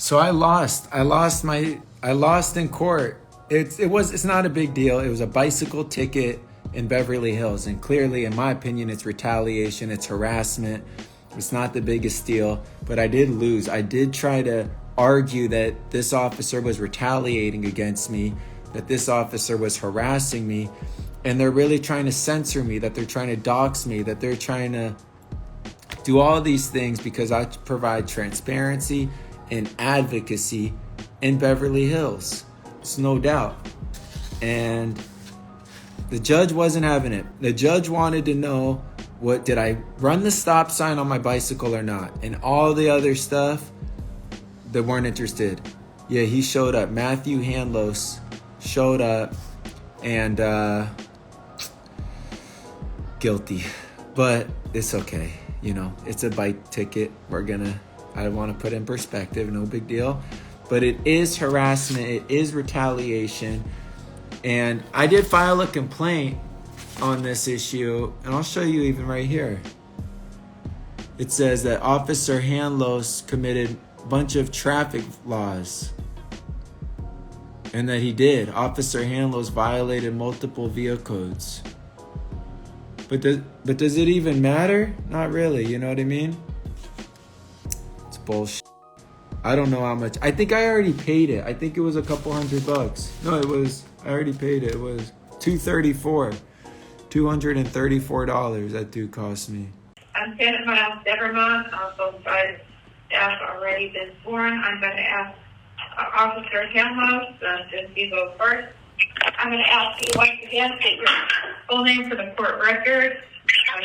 So I lost in court. It's not a big deal. It was a bicycle ticket in Beverly Hills. And clearly, in my opinion, it's retaliation, it's harassment. It's not the biggest deal, but I did lose. I did try to argue that this officer was retaliating against me, that this officer was harassing me, and they're really trying to censor me, that they're trying to dox me, that they're trying to do all these things because I provide transparency and advocacy in Beverly Hills. It's no doubt. And the judge wasn't having it. The judge wanted to know, did I run the stop sign on my bicycle or not? And all the other stuff, they weren't interested. Yeah, he showed up. Matthew Handlos showed up and guilty. But it's okay. It's a bike ticket. I want to put in perspective, no big deal. But it is harassment. It is retaliation. And I did file a complaint on this issue, and I'll show you even right here. It says that Officer Handlos committed a bunch of traffic laws, and that he did. Officer Handlos violated multiple vehicle codes. But does it even matter? Not really, you know what I mean? It's bullshit. I don't know how much. I think I already paid it. I think it was a couple $100. No, I already paid it. It was $234 that do cost me. I'm Janet Miles Devermont. Both sides have already been sworn. I'm going to ask Officer Handlos, since you go first. I'm going to ask you once again to state your full name for the court record,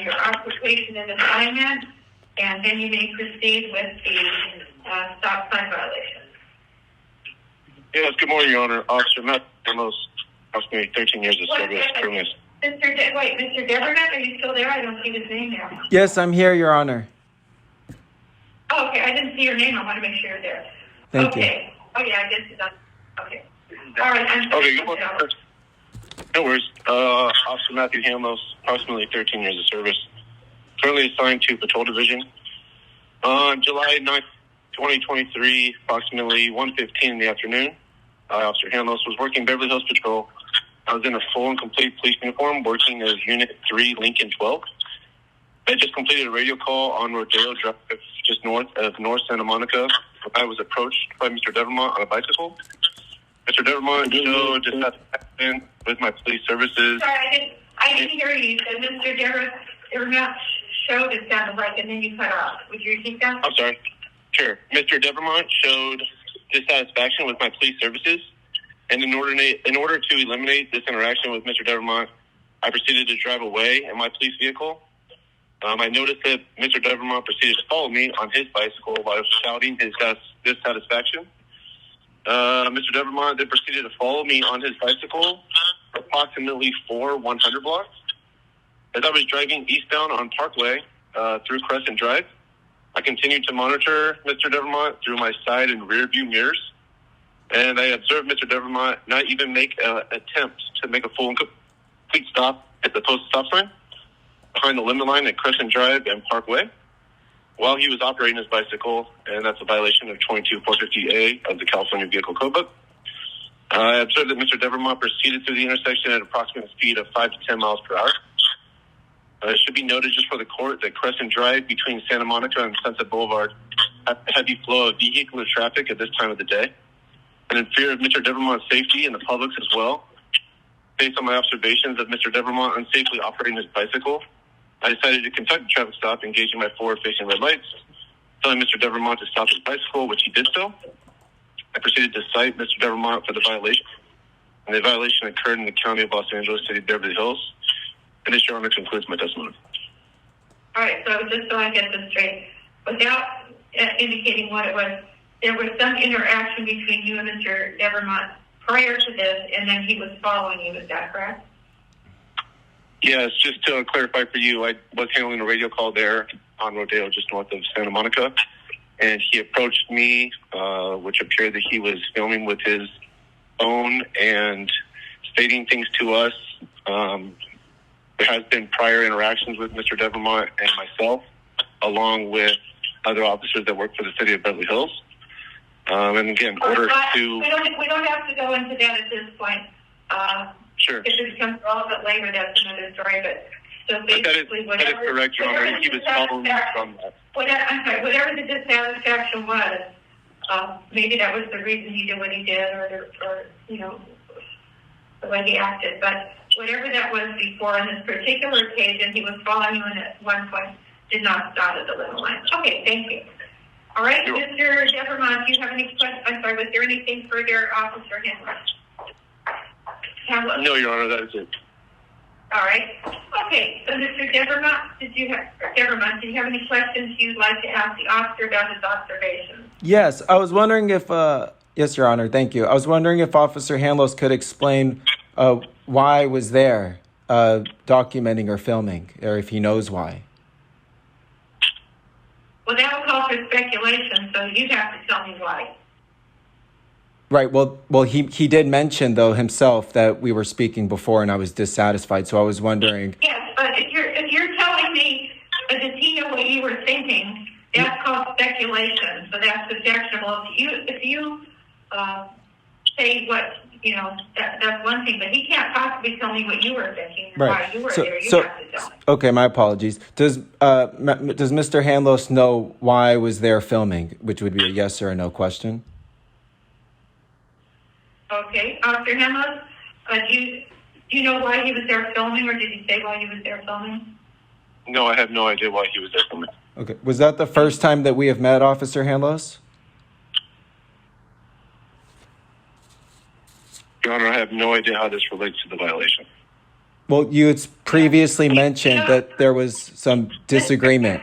your occupation and assignment, and then you may proceed with the stop sign violation. Yes, good morning, Your Honor. Officer Matthew Handlos, approximately 13 years of service. Mr. Devermont, are you still there? I don't see his name there. Yes, I'm here, Your Honor. Oh, okay, I didn't see your name. I want to make sure you're there. Thank you. Oh, yeah, I guess it's done. Okay. All right, I'm sorry. Okay, good morning. No worries. Officer Matthew Handlos, approximately 13 years of service. Currently assigned to Patrol Division. On July 9th, 2023, approximately 1:15 in the afternoon, Officer Handlos was working Beverly Hills Patrol. I was in a full and complete police uniform working as Unit 3, Lincoln 12. I just completed a radio call on Rodeo Drive, just north of North Santa Monica. I was approached by Mr. Devermont on a bicycle. Mr. Devermont showed dissatisfaction with my police services. Sorry, I didn't hear you. You said Mr. Devermont showed, it sounded like, and then you cut off. Would you repeat that? I'm sorry. Sure. Mr. Devermont showed dissatisfaction with my police services. And in order to eliminate this interaction with Mr. Devermont, I proceeded to drive away in my police vehicle. I noticed that Mr. Devermont proceeded to follow me on his bicycle while shouting his dissatisfaction. Mr. Devermont then proceeded to follow me on his bicycle for approximately 4 100 blocks. As I was driving eastbound on Parkway through Crescent Drive, I continued to monitor Mr. Devermont through my side and rear view mirrors. And I observed Mr. Devermont not even make an attempt to make a full and complete stop at the post stop sign behind the limit line at Crescent Drive and Parkway while he was operating his bicycle, and that's a violation of 22450A of the California Vehicle Code Book. I observed that Mr. Devermont proceeded through the intersection at an approximate speed of 5 to 10 miles per hour. It should be noted just for the court that Crescent Drive between Santa Monica and Sunset Boulevard has a heavy flow of vehicular traffic at this time of the day. And in fear of Mr. Devermont's safety and the public's as well, based on my observations of Mr. Devermont unsafely operating his bicycle, I decided to conduct a traffic stop, engaging my forward-facing red lights, telling Mr. Devermont to stop his bicycle, which he did so. I proceeded to cite Mr. Devermont for the violation, and the violation occurred in the county of Los Angeles, city of Beverly Hills. And this, Your Honor, concludes my testimony. All right, so just so I get this straight, without indicating what it was, there was some interaction between you and Mr. Devermont prior to this, and then he was following you. Is that correct? Yes, just to clarify for you, I was handling a radio call there on Rodeo, just north of Santa Monica, and he approached me, which appeared that he was filming with his phone and stating things to us. There has been prior interactions with Mr. Devermont and myself, along with other officers that work for the city of Beverly Hills. And again, order to... We don't have to go into that at this point. Sure. If it becomes relevant later, that's another story. But so basically, that is correct, Your Honor. He was following from that. Whatever the dissatisfaction was, maybe that was the reason he did what he did, or the way he acted. But whatever that was before, on this particular occasion, he was following you and at one point did not stop at the limit line. Okay, thank you. All right, Sure. Mr. Devermont, do you have any questions? I'm sorry, was there anything further, Officer Hamlet? No, Your Honor, that is it. All right. Okay, so Mr. Devermont, did you have any questions you'd like to ask the officer about his observations? Yes, I was wondering if, yes, Your Honor, thank you. I was wondering if Officer Handlos could explain why I was there documenting or filming, or if he knows why. Well, that would call for speculation, so you'd have to tell me why. Right. Well, he did mention though himself that we were speaking before and I was dissatisfied. So I was wondering. Yes, but if you're telling me does he know what you were thinking, that's called speculation. So that's objectionable. If you say what that's one thing, but he can't possibly tell me what you were thinking and why you were there. You have to tell me. Okay, my apologies. Does Mr. Handlos know why I was there filming, which would be a yes or a no question? Okay, Officer Hamlet, do you know why he was there filming, or did he say why he was there filming? No, I have no idea why he was there filming. Okay, was that the first time that we have met, Officer Handlos? Your Honor, I have no idea how this relates to the violation. Well, you had previously mentioned that there was some disagreement.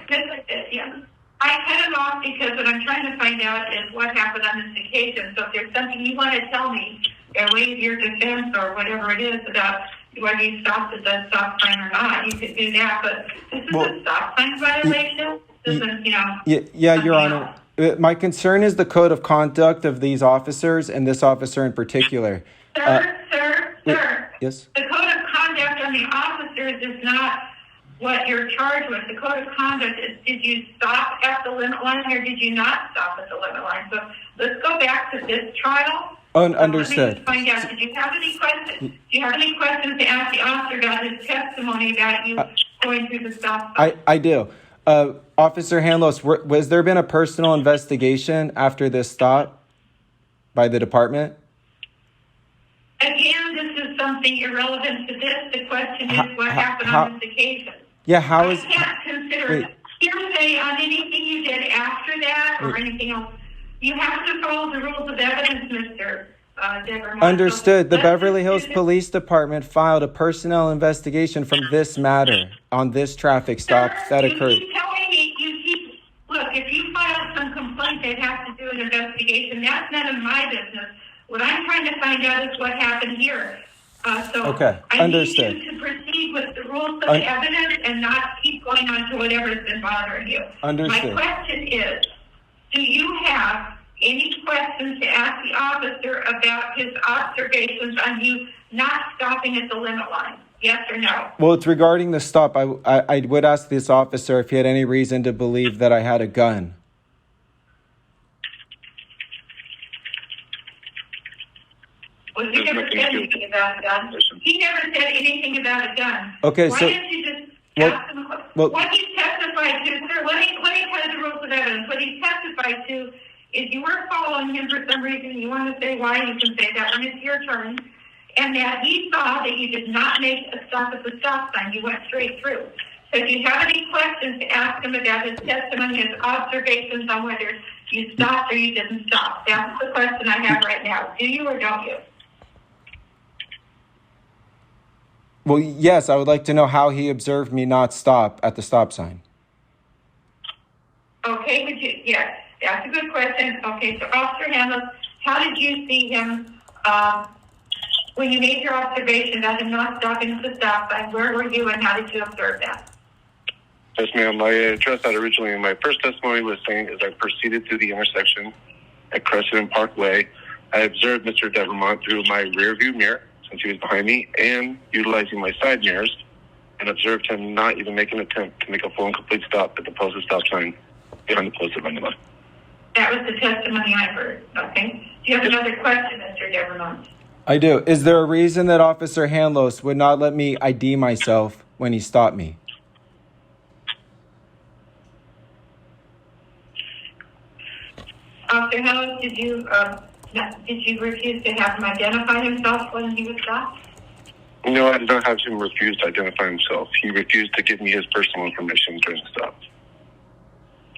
I cut him off because what I'm trying to find out is what happened on this occasion. So if there's something you want to tell me, a way of your defense or whatever it is about whether you stopped at the stop sign or not, you could do that. But this is a stop sign violation. Yeah, Your Honor. My concern is the code of conduct of these officers and this officer in particular. Sir. Yes? The code of conduct on the officers is not what you're charged with. The code of conduct is, did you stop at the limit line or did you not stop at the limit line? So let's go back to this trial. Understood. Let me just find out, did you have any questions? Do you have any questions to ask the officer about his testimony about you going through the stop sign? I do. Officer Handlos, was there been a personal investigation after this stop by the department? Again, this is something irrelevant to this. The question is what happened on this occasion. Yeah, how is... I can't consider hearsay on anything you did after that or anything else. You have to follow the rules of evidence, Mr. Devermont. Understood. The Beverly Hills Police Department filed a personnel investigation from this matter on this traffic stop that occurred. You keep telling me, look, if you filed some complaint, they'd have to do an investigation. That's none of my business. What I'm trying to find out is what happened here. Okay, understood. I need you to proceed with the rules of evidence and not keep going on to whatever's been bothering you. Understood. My question is, do you have any questions to ask the officer about his observations on you not stopping at the limit line? Yes or no? Well, it's regarding the stop. I would ask this officer if he had any reason to believe that I had a gun. Well, he never said anything about a gun. He never said anything about a gun. Okay, Why didn't you just ask him what he testified to? Sir, let me tell you the rules of evidence. What he testified to is you were following him for some reason. You want to say why, you can say that when it's your turn. And that he saw that you did not make a stop at the stop sign. You went straight through. So do you have any questions to ask him about his testimony, his observations on whether you stopped or you didn't stop? That's the question I have right now. Do you or don't you? Well, yes, I would like to know how he observed me not stop at the stop sign. Okay, yes, that's a good question. Okay, so Officer Hamlet, how did you see him when you made your observation about him not stopping at the stop sign? Where were you and how did you observe that? Yes, ma'am. I addressed that originally in my first testimony was saying as I proceeded through the intersection at Crescent Parkway, I observed Mr. Devermont through my rear view mirror, since he was behind me, and utilizing my side mirrors, and observed him not even make an attempt to make a full and complete stop at the posted stop sign behind the posted running line. That was the testimony I heard. Okay. Do you have another question, Mr. Devermont? I do. Is there a reason that Officer Hanlos would not let me ID myself when he stopped me? Officer Hellis, did you refuse to have him identify himself when he was stopped? No, I did not have him refuse to identify himself. He refused to give me his personal information during the stop.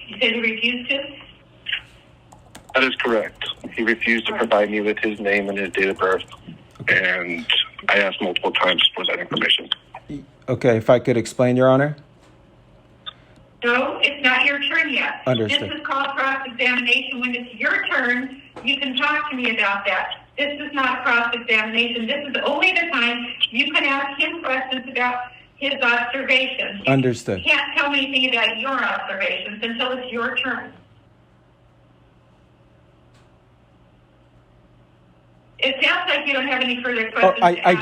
You said he refused to? That is correct. He refused to provide me with his name and his date of birth, and I asked multiple times for that information. Okay, if I could explain, Your Honor. No, it's not your turn yet. Understood. This is called cross-examination. When it's your turn, you can talk to me about that. This is not cross-examination. This is only the time you can ask him questions about his observations. Understood. You can't tell me anything about your observations until it's your turn. It sounds like you don't have any further questions. Oh, I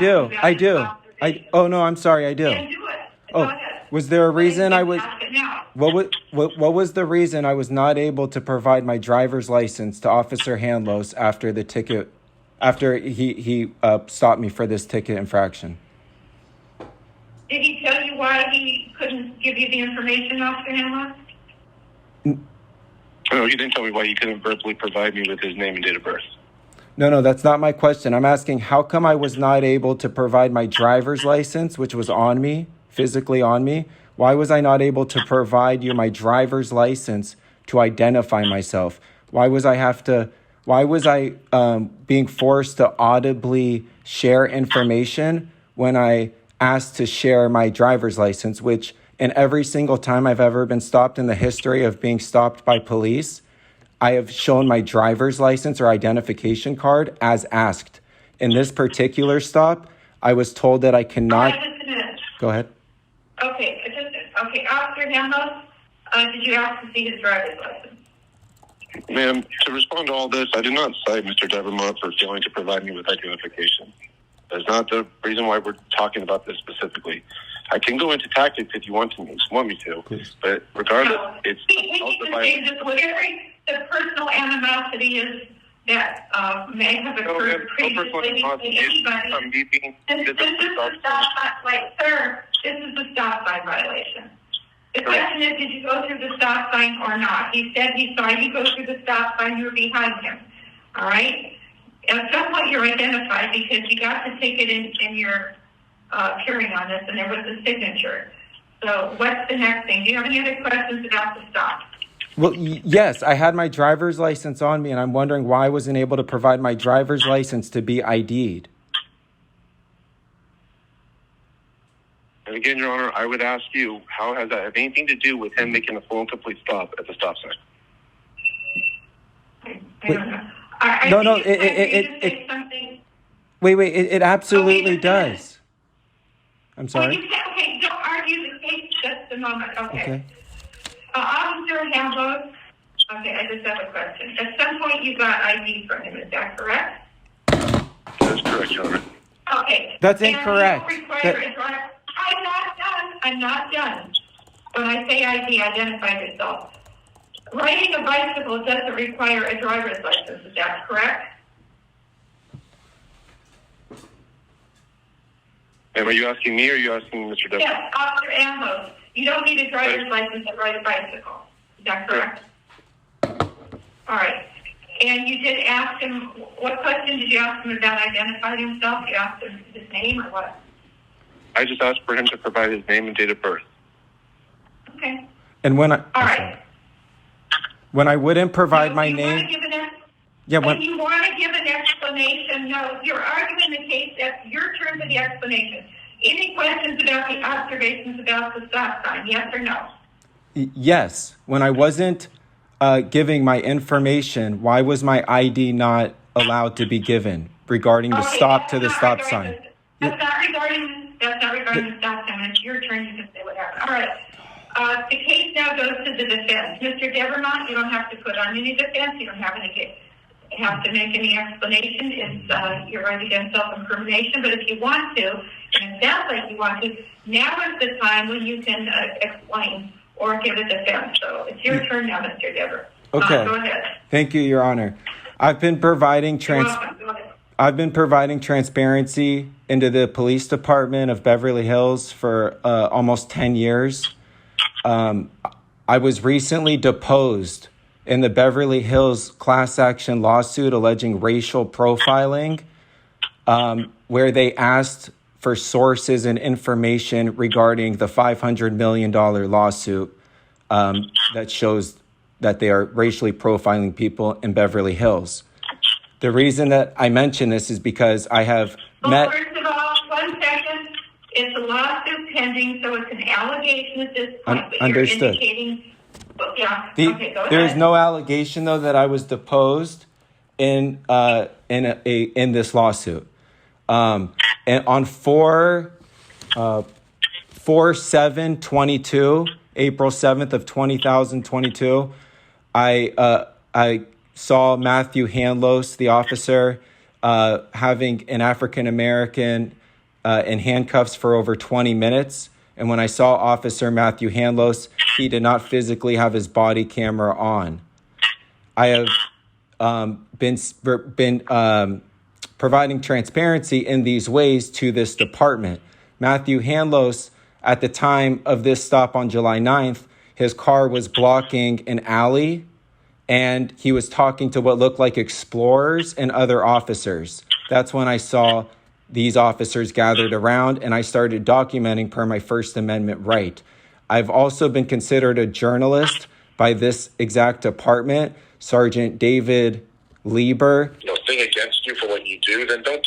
do. Oh, no, I'm sorry, I do. Then do it. Oh, Go ahead. was there a reason I was... Ask it now. What was the reason I was not able to provide my driver's license to Officer Hanlos after the ticket, after he stopped me for this ticket infraction? Did he tell you why he couldn't give you the information, Officer Hanlos? No, he didn't tell me why he couldn't verbally provide me with his name and date of birth. No, that's not my question. I'm asking how come I was not able to provide my driver's license, which was on me, physically on me. Why was I not able to provide you my driver's license to identify myself? Why was I being forced to audibly share information when I asked to share my driver's license, which in every single time I've ever been stopped in the history of being stopped by police, I have shown my driver's license or identification card as asked. In this particular stop, I was told that I cannot... Just a minute. Go ahead. Okay, Officer Hanlos, did you ask to see his driver's license? Ma'am, to respond to all this, I did not cite Mr. Devermont for failing to provide me with identification. That's not the reason why we're talking about this specifically. I can go into tactics if you want me to. Please. But regardless, it's We also need to by... say just whatever the personal animosity is that may have occurred previously between anybody. This is a stop sign, sir, this is a stop sign violation. The question is, did you go through the stop sign or not? He said he saw you go through the stop sign, you were behind him. All right? At some point you're identified because you got the ticket in your hearing on this and there was a signature. So what's the next thing? Do you have any other questions about the stop? Well, yes, I had my driver's license on me, and I'm wondering why I wasn't able to provide my driver's license to be ID'd. And again, Your Honor, I would ask you, how has that have anything to do with him making a full and complete stop at the stop sign? I don't know. It absolutely does. I'm sorry. Okay, don't argue the case just a moment. Okay. Officer Hanlos, okay, I just have a question. At some point you got ID from him, is that correct? That is correct, Your Honor. Okay. That's incorrect. I'm not done. When I say ID, identify yourself. Riding a bicycle doesn't require a driver's license, is that correct? And are you asking me or are you asking Mr. Devermont? Yes, Officer Hanlos. You don't need a driver's license to ride a bicycle. Is that correct? All right. And you did ask him, what question did you ask him about identifying himself? You asked him his name or what? I just asked for him to provide his name and date of birth. Okay. And when I... All right. When I wouldn't provide my name... When you want to give an explanation, no, you're arguing the case. That's your turn for the explanation. Any questions about the observations about the stop sign, yes or no? Yes. When I wasn't giving my information, why was my ID not allowed to be given regarding the stop to the stop sign? That's not regarding the stop sign. It's your turn. You can say whatever. All right. The case now goes to the defense. Mr. Devermont, you don't have to put on any defense. You don't have to make any explanation. It's you're right against self-incrimination. But if you want to, and it sounds like you want to, now is the time when you can explain or give a defense. So it's your turn now, Mr. Dever. Okay. Go ahead. Thank you, Your Honor. I've been providing You're welcome. Go ahead. I've been providing transparency into the police department of Beverly Hills for almost 10 years. I was recently deposed in the Beverly Hills class action lawsuit alleging racial profiling, where they asked for sources and information regarding the $500 million lawsuit that shows that they are racially profiling people in Beverly Hills. The reason that I mention this is because I have met... First of all, 1 second. It's a lawsuit pending, so it's an allegation at this point. But Understood. You're indicating... Yeah. Okay, go ahead. There is no allegation, though, that I was deposed in this lawsuit. And on 4/7/22, April 7th of 2022, I saw Matthew Hanlos, the officer, having an African American in handcuffs for over 20 minutes. And when I saw Officer Matthew Hanlos, he did not physically have his body camera on. I have been providing transparency in these ways to this department. Matthew Hanlos, at the time of this stop on July 9th, his car was blocking an alley, and he was talking to what looked like explorers and other officers. That's when I saw these officers gathered around, and I started documenting per my First Amendment right. I've also been considered a journalist by this exact department. Sergeant David Lieber. Thing against you for what you do, then don't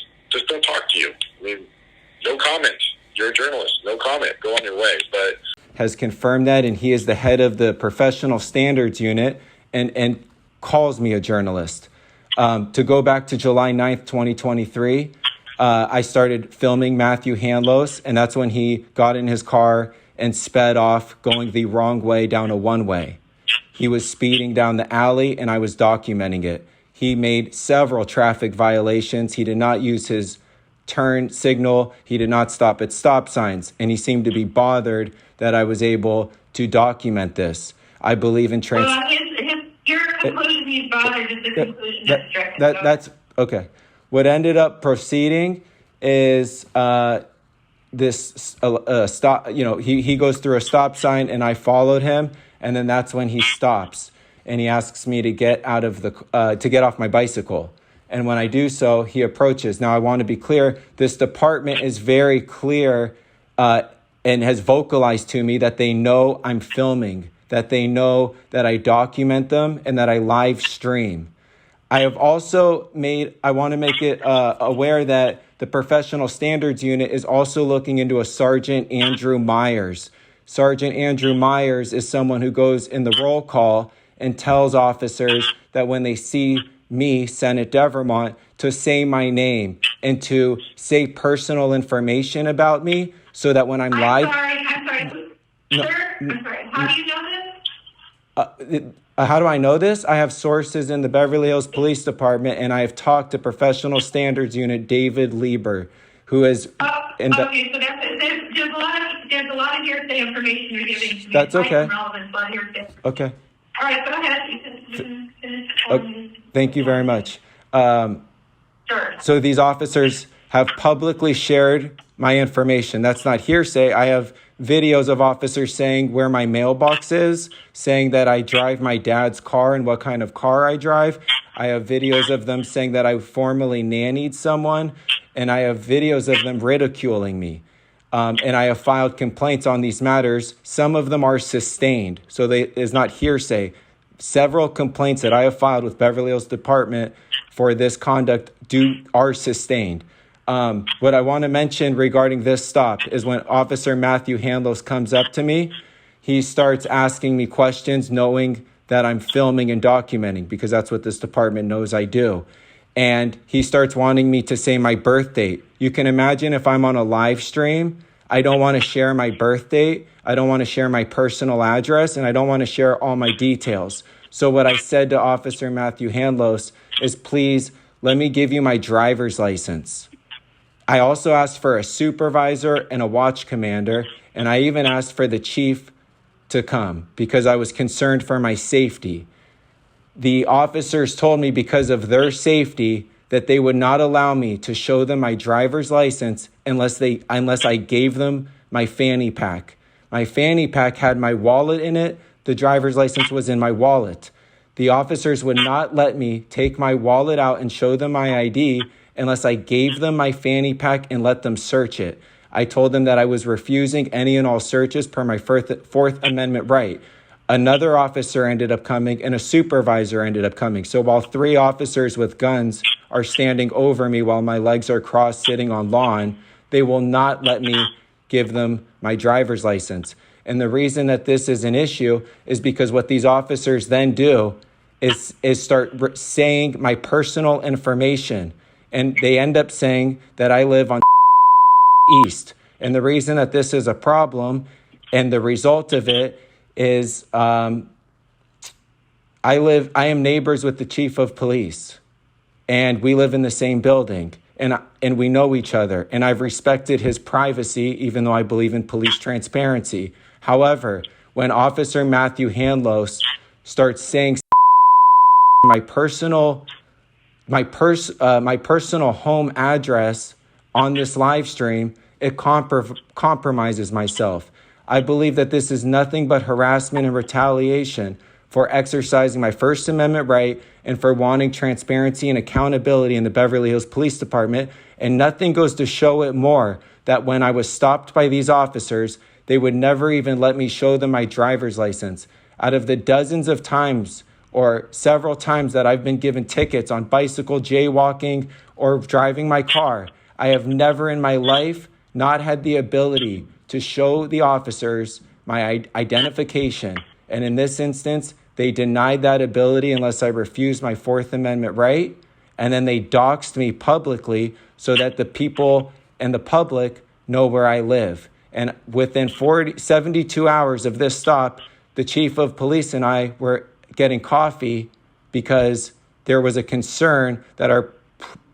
talk to you. I mean, no comment. You're a journalist. No comment. Go on your way. But has confirmed that, and he is the head of the professional standards unit and calls me a journalist. To go back to July 9th, 2023, I started filming Matthew Hanlos, and that's when he got in his car and sped off going the wrong way down a one-way. He was speeding down the alley, and I was documenting it. He made several traffic violations. He did not use his turn signal. He did not stop at stop signs, and he seemed to be bothered that I was able to document this. I believe in your conclusion he's bothered is the conclusion that's okay. What ended up proceeding is this stop. He goes through a stop sign, and I followed him, and then that's when he stops, and he asks me to get out of to get off my bicycle. And when I do so, he approaches. Now, I want to be clear. This department is very clear and has vocalized to me that they know I'm filming, that they know that I document them, and that I live stream. I have also I want to make it aware that the Professional Standards Unit is also looking into a Sergeant Andrew Myers. Sergeant Andrew Myers is someone who goes in the roll call and tells officers that when they see me, Senate Devermont, to say my name and to say personal information about me so that when I'm live... I'm sorry. No, Sir, I'm sorry. How do you know this? How do I know this? I have sources in the Beverly Hills Police Department, and I have talked to Professional Standards Unit David Lieber, who is... Okay, so there's a lot of hearsay information you're giving to me. That's okay. Okay. All right, go ahead. You can finish. Thank you very much. Sure. So these officers have publicly shared my information. That's not hearsay. I have videos of officers saying where my mailbox is, saying that I drive my dad's car and what kind of car I drive. I have videos of them saying that I formerly nannied someone, and I have videos of them ridiculing me. And I have filed complaints on these matters. Some of them are sustained, so it's not hearsay. Several complaints that I have filed with Beverly Hills Department for this conduct are sustained. What I want to mention regarding this stop is when Officer Matthew Hanlos comes up to me, he starts asking me questions knowing that I'm filming and documenting, because that's what this department knows I do. And he starts wanting me to say my birth date. You can imagine if I'm on a live stream, I don't want to share my birth date. I don't want to share my personal address, and I don't want to share all my details. So what I said to Officer Matthew Hanlos is, please, let me give you my driver's license. I also asked for a supervisor and a watch commander, and I even asked for the chief to come because I was concerned for my safety. the officers told me because of their safety that they would not allow me to show them my driver's license unless I gave them my fanny pack. My fanny pack had my wallet in it. The driver's license was in my wallet. The officers would not let me take my wallet out and show them my ID unless I gave them my fanny pack and let them search it. I told them that I was refusing any and all searches per my Fourth Amendment right. Another officer ended up coming and a supervisor ended up coming. So while 3 officers with guns are standing over me while my legs are crossed sitting on lawn, they will not let me give them my driver's license. And the reason that this is an issue is because what these officers then do is start saying my personal information. And they end up saying that I live on East. And the reason that this is a problem and the result of it is I am neighbors with the chief of police, and we live in the same building, and we know each other, and I've respected his privacy, even though I believe in police transparency. However, when Officer Matthew Handlos starts saying my personal home address on this live stream, it compromises myself. I believe that this is nothing but harassment and retaliation for exercising my First Amendment right and for wanting transparency and accountability in the Beverly Hills Police Department. And nothing goes to show it more that when I was stopped by these officers, they would never even let me show them my driver's license. Out of the dozens of times or several times that I've been given tickets on bicycle, jaywalking, or driving my car, I have never in my life not had the ability to show the officers my identification. And in this instance, they denied that ability unless I refused my Fourth Amendment right. And then they doxed me publicly so that the people and the public know where I live. And within 72 hours of this stop, the chief of police and I were getting coffee because there was a concern that our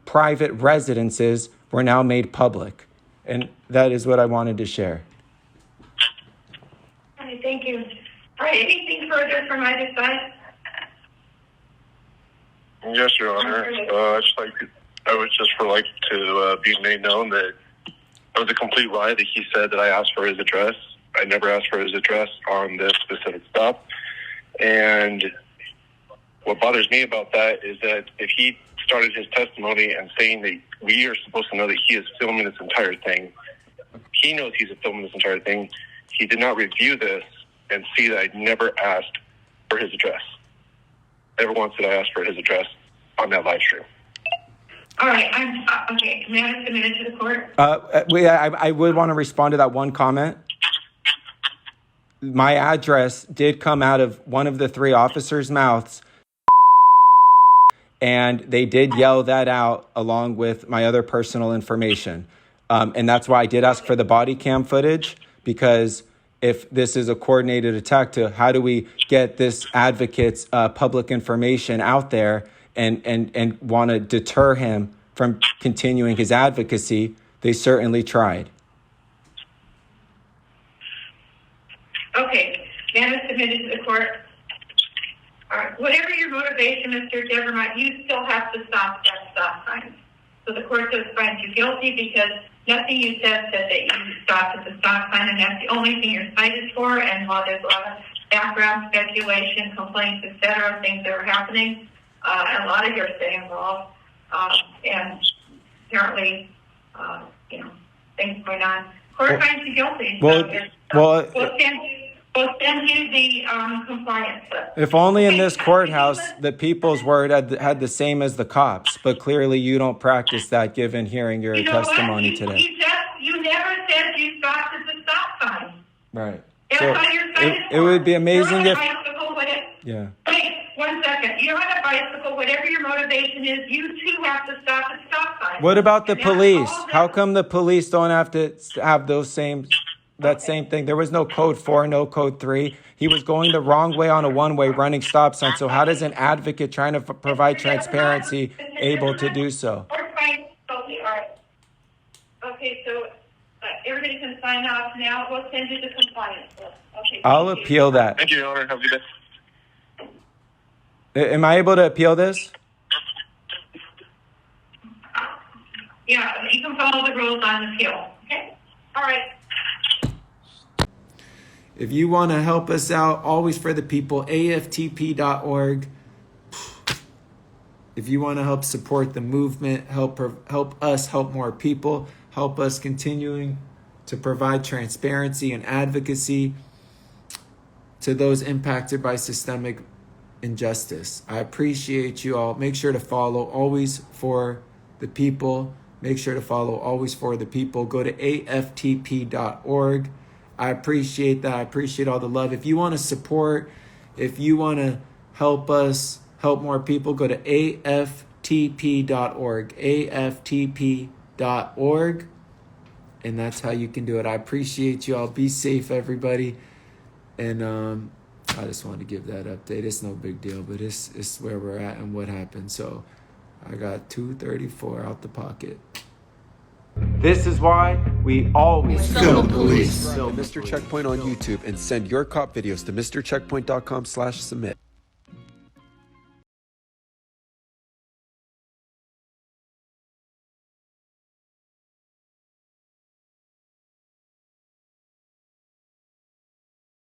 private residences were now made public. And that is what I wanted to share. All right, thank you. All right, anything further from either side? Yes, Your Honor. I would just like to be made known that it was a complete lie that he said that I asked for his address. I never asked for his address on this specific stop. And what bothers me about that is that if he started his testimony and saying that we are supposed to know that he is filming this entire thing, he knows he's filming this entire thing. He did not review this and see that I never asked for his address. Never once did I ask for his address on that live stream. All right, okay. May I submit it to the court? I would want to respond to that one comment. My address did come out of one of the 3 officers' mouths, and they did yell that out along with my other personal information. And that's why I did ask for the body cam footage, because if this is a coordinated attack to how do we get this advocate's public information out there and want to deter him from continuing his advocacy, they certainly tried. Okay, then it's submitted to the court. All right, whatever your motivation, Mr. Devermont, you still have to stop at stop signs. So the court does find you guilty because nothing you said that you stopped at the stop sign, and that's the only thing you're cited for. And while there's a lot of background speculation, complaints, etc., things that are happening, a lot of hearsay involved, and apparently, things going on. Court finds you guilty. We'll send you the compliance slip. If only in this courthouse the people's word had the same as the cops, but clearly you don't practice that given hearing your testimony today. You never said you stopped at the stop sign. Right. So it would be amazing if... Yeah. Wait, 1 second. You're on a bicycle, whatever your motivation is, you too have to stop at stop sign. What about the police? How come the police don't have to have same thing? There was no code 4, no code 3. He was going the wrong way on a one-way running stop sign. So how does an advocate trying to provide transparency able to do so? Okay, so everybody can sign off now. We'll send you the compliance list. Okay. I'll appeal that. Thank you, Your Honor. Have a good day. Am I able to appeal this? Yeah, you can follow the rules on appeal. Okay? All right. If you want to help us out, always for the people, AFTP.org. If you want to help support the movement, help us help more people, help us continuing to provide transparency and advocacy to those impacted by systemic injustice. I appreciate you all. Make sure to follow Always for the People. Make sure to follow Always for the People. Go to AFTP.org. I appreciate that. I appreciate all the love. If you want to support, if you want to help us help more people, go to AFTP.org. AFTP.org. And that's how you can do it. I appreciate you all. Be safe, everybody. And I just wanted to give that update. It's no big deal, but it's where we're at and what happened. So I got 234 out the pocket. This is why we always film police. Mr. Checkpoint on YouTube and send your cop videos to MrCheckpoint.com/submit.